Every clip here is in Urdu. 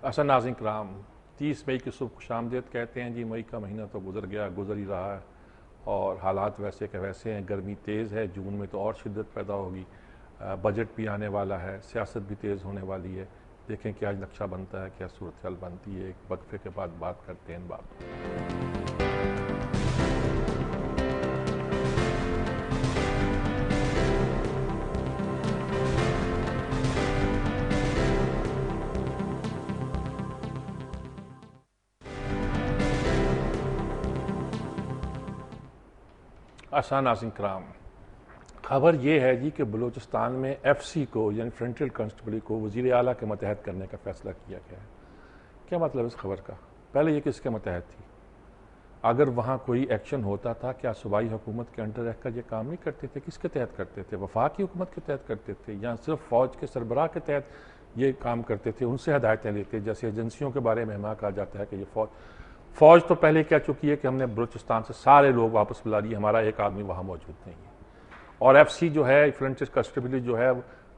اصل ناظرین کرام 30 مئی کی صبح خوش آمدید کہتے ہیں جی. مئی کا مہینہ تو گزر گیا، گزر ہی رہا ہے اور حالات ویسے کہ ویسے ہیں. گرمی تیز ہے، جون میں تو اور شدت پیدا ہوگی. بجٹ بھی آنے والا ہے، سیاست بھی تیز ہونے والی ہے. دیکھیں کیا نقشہ بنتا ہے، کیا صورتحال بنتی ہے. ایک وقفے کے بعد بات کرتے ہیں ان باتوں. ناظرین کرام، خبر یہ ہے جی کہ بلوچستان میں ایف سی کو یعنی فرنٹیئر کانسٹیبلری کو وزیر اعلیٰ کے متحد کرنے کا فیصلہ کیا گیا ہے. کیا مطلب اس خبر کا؟ پہلے یہ کس کے متحد تھی؟ اگر وہاں کوئی ایکشن ہوتا تھا کیا صوبائی حکومت کے انڈر رہ کر یہ کام نہیں کرتے تھے؟ کس کے تحت کرتے تھے؟ وفاقی حکومت کے تحت کرتے تھے یا صرف فوج کے سربراہ کے تحت یہ کام کرتے تھے؟ ان سے ہدایتیں لیتے. جیسے ایجنسیوں کے بارے میں ہمیں کہا جاتا ہے کہ یہ فوج تو پہلے کہہ چکی ہے کہ ہم نے بلوچستان سے سارے لوگ واپس بلا لیے، ہمارا ایک آدمی وہاں موجود نہیں ہے. اور ایف سی جو ہے فرنٹیئر کانسٹیبلری جو ہے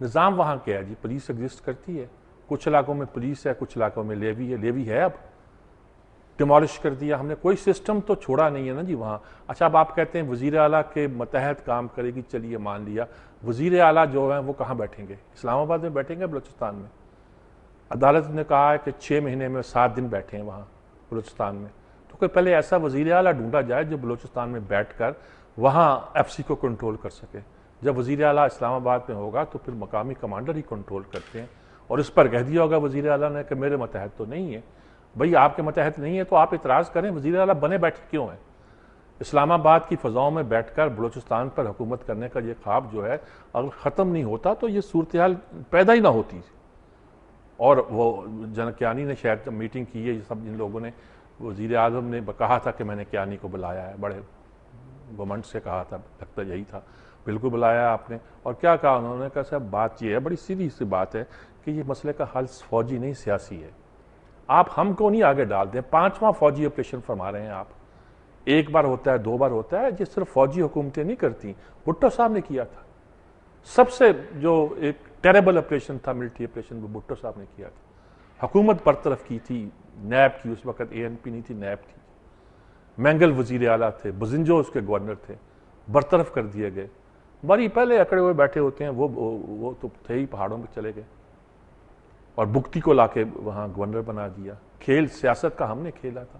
نظام وہاں کیا ہے جی؟ پولیس ایگزسٹ کرتی ہے، کچھ علاقوں میں پولیس ہے، کچھ علاقوں میں لیوی ہے. لیوی ہے اب ڈیمالش کر دیا ہم نے، کوئی سسٹم تو چھوڑا نہیں ہے نا جی وہاں. اچھا اب آپ کہتے ہیں وزیر اعلیٰ کے متحد کام کرے گی، چلیے مان لیا. وزیر اعلیٰ جو ہیں وہ کہاں بیٹھیں گے؟ اسلام آباد میں بیٹھیں گے؟ بلوچستان میں؟ عدالت نے کہا ہے کہ 6 مہینے میں 7 دن بیٹھے ہیں وہاں بلوچستان میں. تو کہ پہلے ایسا وزیر اعلیٰ ڈھونڈا جائے جو بلوچستان میں بیٹھ کر وہاں ایف سی کو کنٹرول کر سکے. جب وزیر اعلیٰ اسلام آباد میں ہوگا تو پھر مقامی کمانڈر ہی کنٹرول کرتے ہیں. اور اس پر کہہ دیا ہوگا وزیر اعلیٰ نے کہ میرے متحد تو نہیں ہے. بھئی آپ کے متحد نہیں ہے تو آپ اعتراض کریں، وزیر اعلیٰ بنے بیٹھے کیوں ہیں؟ اسلام آباد کی فضاؤں میں بیٹھ کر بلوچستان پر حکومت کرنے کا یہ خواب جو ہے اگر ختم نہیں ہوتا تو یہ صورتحال پیدا ہی نہ ہوتی. اور وہ جنرل کیانی نے شاید میٹنگ کی ہے، سب ان لوگوں نے، وزیر اعظم نے کہا تھا کہ میں نے کیانی کو بلایا ہے، بڑے گمنڈ سے کہا تھا، لگتا یہی تھا. بالکل بلایا آپ نے. اور کیا کہا انہوں نے؟ کہا صاحب بات یہ ہے، بڑی سیدھی سی بات ہے کہ یہ مسئلے کا حل فوجی نہیں سیاسی ہے. آپ ہم کو نہیں آگے ڈال دیں. 5واں فوجی آپریشن فرما رہے ہیں آپ. ایک بار ہوتا ہے، 2 بار ہوتا ہے، یہ صرف فوجی حکومتیں نہیں کرتی. بھٹو صاحب نے کیا تھا سب سے جو ایک ٹیریبل آپریشن تھا، ملٹری آپریشن، وہ بھٹو صاحب نے کیا تھا. حکومت برطرف کی تھی نیب کی، اس وقت اے این پی نہیں تھی، نیب تھی. مینگل وزیر اعلیٰ تھے، بزنجو اس کے گورنر تھے، برطرف کر دیے گئے. بڑی پہلے اکڑے ہوئے بیٹھے ہوتے ہیں، وہ تو تھے ہی پہاڑوں میں چلے گئے. اور بگٹی کو لا کے وہاں گورنر بنا دیا. کھیل سیاست کا ہم نے کھیلا تھا.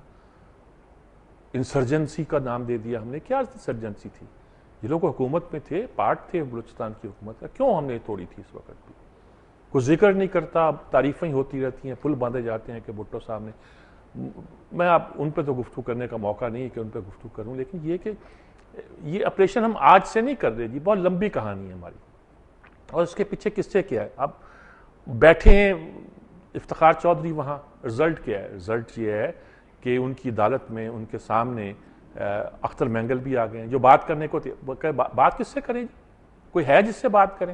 انسرجنسی کا نام دے دیا ہم نے. کیا انسرجنسی تھی؟ یہ لوگ حکومت میں تھے، پارٹ تھے بلوچستان کی حکومت کا. کیوں ہم نے توڑی تھی اس وقت بھی؟ کوئی ذکر نہیں کرتا. تعریفیں ہوتی رہتی ہیں، پل باندھے جاتے ہیں کہ بھٹو صاحب نے. میں آپ ان پہ تو گفتگو کرنے کا موقع نہیں ہے کہ ان پہ گفتگو کروں، لیکن یہ کہ یہ آپریشن ہم آج سے نہیں کر رہے جی، بہت لمبی کہانی ہے ہماری. اور اس کے پیچھے کس سے کیا ہے؟ اب بیٹھے ہیں افتخار چودھری وہاں. رزلٹ کیا ہے؟ رزلٹ یہ ہے کہ ان کی عدالت میں ان کے سامنے اختر مینگل بھی آ گئے ہیں جو بات کرنے کو تھے. بات کس سے کریں؟ کوئی ہے جس سے بات کریں؟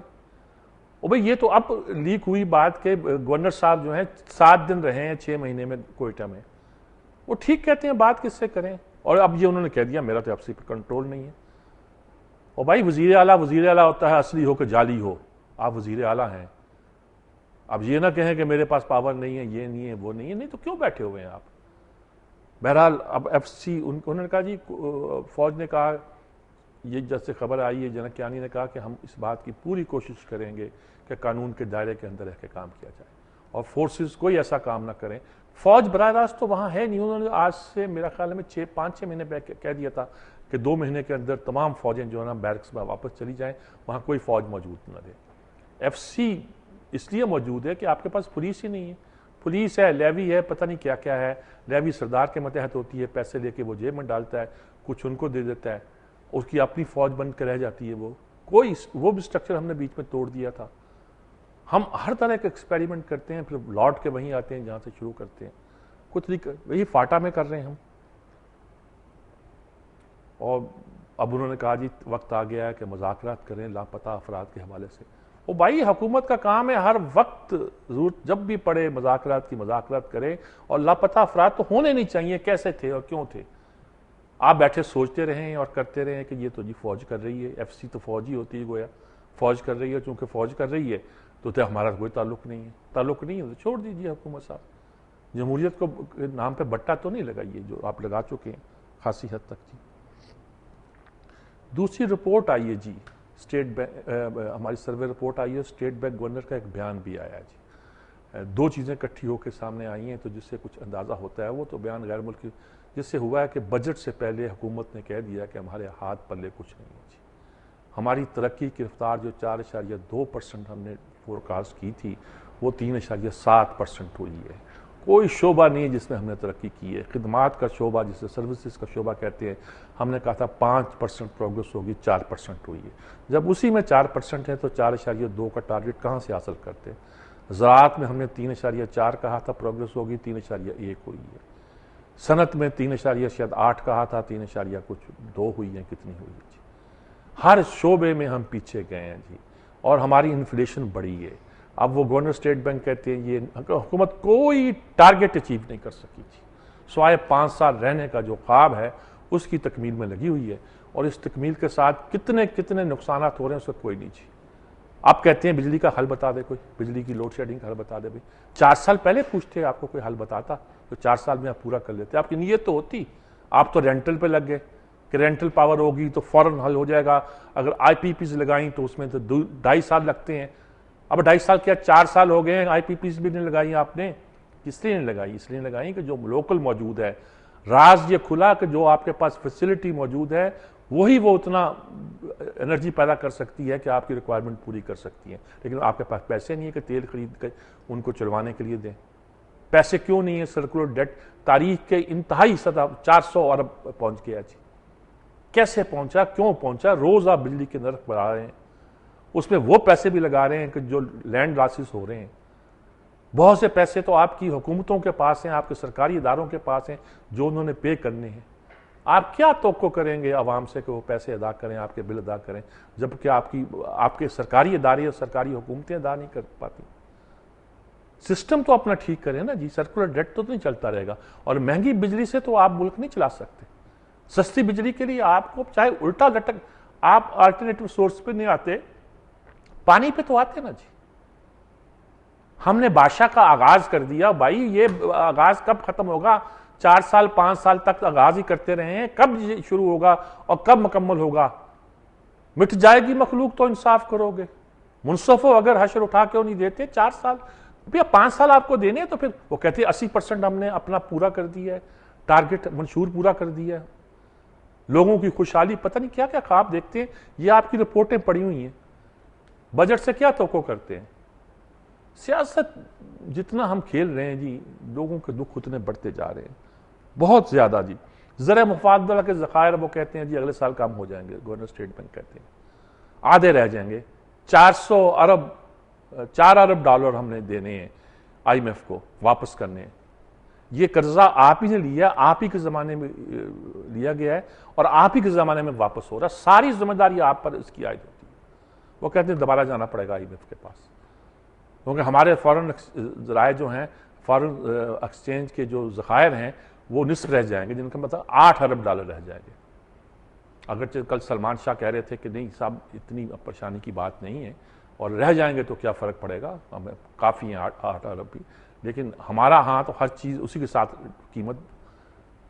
او بھئی یہ تو اب لیک ہوئی بات کہ گورنر صاحب جو ہیں 7 دن رہے ہیں 6 مہینے میں کوئٹہ میں. وہ ٹھیک کہتے ہیں، بات کس سے کریں؟ اور اب یہ انہوں نے کہہ دیا میرا تو ایف سی پر کنٹرول نہیں ہے. اور بھائی وزیر اعلیٰ ہوتا ہے اصلی ہو کہ جعلی ہو. آپ وزیر اعلیٰ ہیں، اب یہ نہ کہیں کہ میرے پاس پاور نہیں ہے، یہ نہیں ہے، وہ نہیں ہے. نہیں تو کیوں بیٹھے ہوئے ہیں آپ؟ بہرحال اب ایف سی انہوں نے کہا جی، فوج نے کہا، یہ جیسے خبر آئی ہے جنرل کیانی نے کہا کہ ہم اس بات کی پوری کوشش کریں گے کہ قانون کے دائرے کے اندر رہ کے کام کیا جائے اور فورسز کوئی ایسا کام نہ کریں. فوج براہ راست تو وہاں ہے نہیں. انہوں نے آج سے میرا خیال میں 5-6 مہینے پہ کہہ دیا تھا کہ 2 مہینے کے اندر تمام فوجیں جو ہے نا بیرکس میں واپس چلی جائیں، وہاں کوئی فوج موجود نہ رہے. ایف سی اس لیے موجود ہے کہ آپ کے پاس پولیس ہی نہیں ہے. پولیس ہے، لیوی ہے، پتہ نہیں کیا کیا ہے. لیوی سردار کے متحد ہوتی ہے، پیسے لے کے وہ جیب میں ڈالتا ہے، کچھ ان کو دے دیتا ہے، اس کی اپنی فوج بن کے رہ جاتی ہے. وہ بھی سٹرکچر ہم نے بیچ میں توڑ دیا تھا. ہم ہر طرح کے ایکسپیریمنٹ کرتے ہیں، پھر لوٹ کے وہیں آتے ہیں جہاں سے شروع کرتے ہیں. کچھ نہیں وہی فاٹا میں کر رہے ہیں ہم. اور اب انہوں نے کہا جی وقت آ گیا ہے کہ مذاکرات کریں لاپتہ افراد کے حوالے سے. وہ بھائی حکومت کا کام ہے ہر وقت ضرورت جب بھی پڑے مذاکرات کریں. اور لاپتہ افراد تو ہونے نہیں چاہیے، کیسے تھے اور کیوں تھے. آپ بیٹھے سوچتے رہیں اور کرتے رہیں کہ یہ تو جی فوج کر رہی ہے، ایف سی تو فوج ہی ہوتی ہے گویا، فوج کر رہی ہے. چونکہ فوج کر رہی ہے تو ہمارا کوئی تعلق نہیں ہے. تعلق نہیں ہے تو چھوڑ دیجیے حکومت صاحب. جمہوریت کو نام پہ بٹا تو نہیں لگائیے جو آپ لگا چکے ہیں خاصی حد تک جی. دوسری رپورٹ آئی ہے جی اسٹیٹ بینک، ہماری سروے رپورٹ آئی ہے، اسٹیٹ بینک گورنر کا ایک بیان بھی آیا جی. دو چیزیں اکٹھی ہو کے سامنے آئی ہیں تو جس سے کچھ اندازہ ہوتا ہے. وہ تو بیان غیر ملکی جس سے ہوا ہے کہ بجٹ سے پہلے حکومت نے کہہ دیا کہ ہمارے ہاتھ پلے کچھ نہیں ہے جی. ہماری ترقی کی رفتار جو 4.2% ہم نے فورکاسٹ کی تھی وہ 3.7% ہوئی ہے. کوئی شعبہ نہیں ہے جس میں ہم نے ترقی کی ہے. خدمات کا شعبہ جسے سروسز کا شعبہ کہتے ہیں، ہم نے کہا تھا 5% پروگرس ہوگی، 4% ہوئی ہے. جب اسی میں 4% ہے تو 4.2 کا ٹارگٹ کہاں سے حاصل کرتے ہیں؟ زراعت میں ہم نے 3.4 کہا تھا پروگرس ہوگی، 3.1 ہوئی ہے. صنعت میں 3.8 کہا تھا، 3.2 ہوئی ہے. کتنی ہوئی ہے جی؟ ہر شعبے میں ہم پیچھے گئے ہیں جی، اور ہماری انفلیشن بڑھی ہے. اب وہ گورنر اسٹیٹ بینک کہتے ہیں یہ حکومت کوئی ٹارگٹ اچیو نہیں کر سکی جی. سوائے 5 سال رہنے کا جو خواب ہے اس کی تکمیل میں لگی ہوئی ہے، اور اس تکمیل کے ساتھ کتنے نقصانات ہو رہے ہیں اس کا کوئی نہیں جی. آپ کہتے ہیں بجلی کا حل بتا دے، کوئی بجلی کی لوڈ شیڈنگ کا حل بتا دے. 4 سال پہلے پوچھتے آپ کو کوئی حل بتاتا تو 4 سال میں آپ پورا کر لیتے. آپ کی نیت تو ہوتی. آپ تو رینٹل پہ لگ گئے کہ رینٹل پاور ہوگی تو فوراً حل ہو جائے گا. اگر آئی پی پیز لگائیں تو اس میں تو 2.5 سال لگتے ہیں. اب 2.5 سال کیا 4 سال ہو گئے ہیں، آئی پی پیز بھی نہیں لگائی آپ نے. کس لیے نہیں لگائی؟ اس لیے لگائی کہ جو لوکل موجود ہے. راز یہ کھلا کہ جو آپ کے پاس فیسلٹی موجود ہے وہی وہ اتنا انرجی پیدا کر سکتی ہے کہ آپ کی ریکوائرمنٹ پوری کر سکتی ہے. لیکن آپ کے پاس پیسے نہیں ہے کہ تیل خرید کے ان کو چلوانے کے لیے دیں. پیسے کیوں نہیں ہے؟ سرکولر ڈیٹ تاریخ کے انتہائی سطح 400 ارب پہنچ گیا جی. کیسے پہنچا؟ کیوں پہنچا؟ روز آپ بجلی کے نرخ بڑھا رہے ہیں، اس میں وہ پیسے بھی لگا رہے ہیں کہ جو لینڈ لاسز ہو رہے ہیں. بہت سے پیسے تو آپ کی حکومتوں کے پاس ہیں، آپ کے سرکاری اداروں کے پاس ہیں جو انہوں نے پے کرنے ہیں. آپ کیا توقع کریں گے عوام سے کہ وہ پیسے ادا کریں، آپ کے بل ادا کریں، جبکہ آپ کے سرکاری ادارے اور سرکاری حکومتیں ادا نہیں کر پاتی. سسٹم تو اپنا ٹھیک کریں نا جی. سرکولر ڈیٹ تو نہیں چلتا رہے گا. اور مہنگی بجلی سے تو آپ ملک نہیں چلا سکتے. سستی بجلی کے لیے آپ کو چاہے الٹا لٹک آپ آلٹرنیٹو سورس پہ نہیں آتے، پانی پہ تو آتے نا جی. ہم نے بادشاہ کا آغاز کر دیا بھائی، یہ آغاز کب ختم ہوگا؟ 4 سال 5 سال تک آغاز ہی کرتے رہے ہیں. کب یہ شروع ہوگا اور کب مکمل ہوگا؟ مٹ جائے گی مخلوق تو انصاف کرو گے. منصف ہو اگر حشر اٹھا کیوں نہیں دیتے؟ 4 سال 5 سال آپ کو دینے تو پھر وہ کہتے ہیں 80% ہم نے اپنا پورا کر دیا ہے، ٹارگٹ منشور پورا کر دیا ہے. لوگوں کی خوشحالی، پتہ نہیں کیا کیا خواب دیکھتے ہیں. یہ آپ کی رپورٹیں پڑی ہوئی ہیں. بجٹ سے کیا توقع کرتے ہیں؟ سیاست جتنا ہم کھیل رہے ہیں جی، لوگوں کے دکھ اتنے بڑھتے جا رہے ہیں بہت زیادہ جی. زر مفادلہ کے ذخائر وہ کہتے ہیں جی اگلے سال کم ہو جائیں گے. گورنر اسٹیٹ بینک کہتے ہیں آدھے رہ جائیں گے. 4 ارب ڈالر ہم نے دینے ہیں آئی ایم ایف کو، واپس کرنے ہیں. یہ قرضہ آپ ہی نے لیا، آپ ہی کے زمانے میں لیا گیا ہے اور آپ ہی کے زمانے میں واپس ہو رہا ہے. ساری ذمہ داری آپ پر اس کی عائد ہوتی ہے. وہ کہتے ہیں دوبارہ جانا پڑے گا آئی ایم ایف کے پاس، کیونکہ ہمارے فارن ذرائع جو ہیں، فارن ایکسچینج کے جو ذخائر ہیں وہ نصف رہ جائیں گے، جن کا مطلب 8 ارب ڈالر رہ جائیں گے. اگرچہ کل سلمان شاہ کہہ رہے تھے کہ نہیں صاحب اتنی پریشانی کی بات نہیں ہے، اور رہ جائیں گے تو کیا فرق پڑے گا، ہمیں کافی ہیں 8 ارب بھی. لیکن ہمارا ہاں تو ہر چیز اسی کے ساتھ قیمت.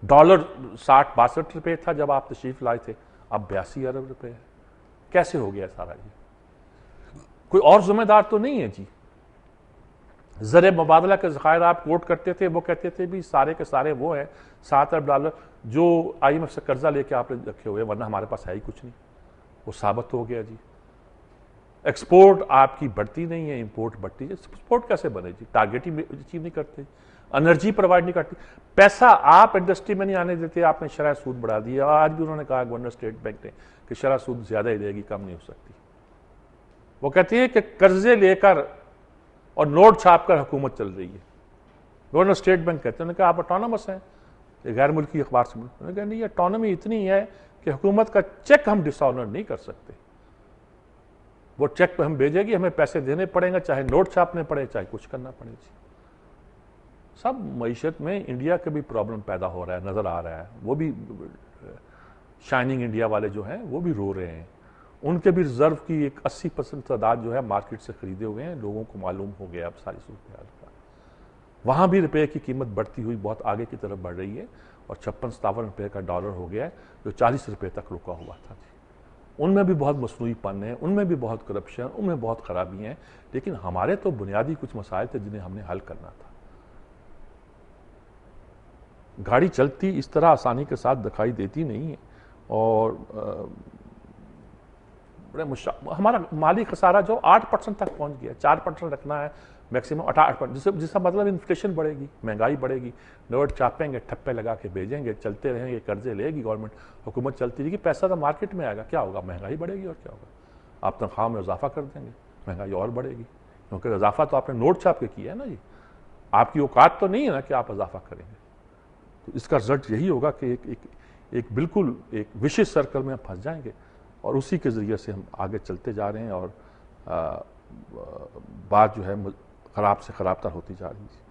ڈالر 60-62 روپے تھا جب آپ تشریف لائے تھے، اب 82 ارب روپے ہے. کیسے ہو گیا سارا جی؟ کوئی اور ذمہ دار تو نہیں ہے جی. زر مبادلہ کے ذخائر آپ کوٹ کرتے تھے، وہ کہتے تھے بھی سارے کے سارے وہ ہیں 7 ارب ڈالر جو آئی ایم ایف سے قرضہ لے کے آپ نے رکھے ہوئے، ورنہ ہمارے پاس ہے ہی کچھ نہیں. وہ ثابت ہو گیا جی. ایکسپورٹ آپ کی بڑھتی نہیں ہے، امپورٹ بڑھتی ہے. ایکسپورٹ کیسے بنے جی؟ ٹارگیٹ ہی اچیو نہیں کرتے. انرجی پرووائڈ نہیں کرتی. پیسہ آپ انڈسٹری میں نہیں آنے دیتے. آپ نے شرح سود بڑھا دی. آج بھی انہوں نے کہا گورنر اسٹیٹ بینک نے کہ شرح سود زیادہ ہی رہے گی، کم نہیں ہو سکتی. وہ کہتے ہیں کہ قرضے لے کر اور نوٹ چھاپ کر حکومت چل رہی ہے. گورنر اسٹیٹ بینک کہتے ہیں کہ آپ اٹانومس ہیں. غیر ملکی اخبار سے انہوں نے کہا نہیں، اٹانومی اتنی ہے کہ حکومت کا چیک ہم ڈس آنر نہیں کر سکتے. وہ چیک پہ ہم بھیجے گی، ہمیں پیسے دینے پڑیں گے، چاہے نوٹ چھاپنے پڑے چاہے کچھ کرنا پڑے جی. سب معیشت میں انڈیا کا بھی پرابلم پیدا ہو رہا ہے، نظر آ رہا ہے. وہ بھی شائننگ انڈیا والے جو ہیں وہ بھی رو رہے ہیں. ان کے بھی ریزرو کی ایک 80% تعداد جو ہے مارکیٹ سے خریدے ہوئے ہیں. لوگوں کو معلوم ہو گیا اب ساری صورتحال کا. وہاں بھی روپے کی قیمت بڑھتی ہوئی بہت آگے کی طرف بڑھ رہی ہے اور 56-57 روپے کا ڈالر ہو گیا ہے جو 40 روپے تک رکا ہوا تھا جی. ان میں بھی بہت مصنوعی پن ہے, ان میں بھی بہت کرپشن, ان میں بہت خرابیاں ہیں, لیکن ہمارے تو بنیادی کچھ مسائل تھے جنہیں ہم نے حل کرنا تھا. گاڑی چلتی اس طرح آسانی کے ساتھ دکھائی دیتی نہیں ہے اور ہمارا مالی خسارہ جو 8% تک پہنچ گیا, 4% رکھنا ہے میکسیمم 8%, جس کا مطلب انفلیشن بڑھے گی, مہنگائی بڑھے گی, نوٹ چاپیں گے, ٹھپے لگا کے بھیجیں گے, چلتے رہیں گے, قرضے لے گی گورنمنٹ, حکومت چلتی رہے گی, پیسہ تو مارکیٹ میں آئے گا, کیا ہوگا, مہنگائی بڑھے گی اور کیا ہوگا, آپ تنخواہ میں اضافہ کر دیں گے, مہنگائی اور بڑھے گی, کیونکہ اضافہ تو آپ نے نوٹ چھاپ کے کیا ہے نا جی, آپ کی اوقات تو نہیں ہے نا کہ آپ اضافہ کریں گے. تو اس کا رزلٹ یہی ہوگا کہ ایک بالکل ایک وشیس سرکل میں ہم پھنس جائیں گے اور اسی کے ذریعے سے ہم آگے چلتے جا رہے ہیں اور بات جو ہے خراب سے خراب تر ہوتی جا رہی ہے.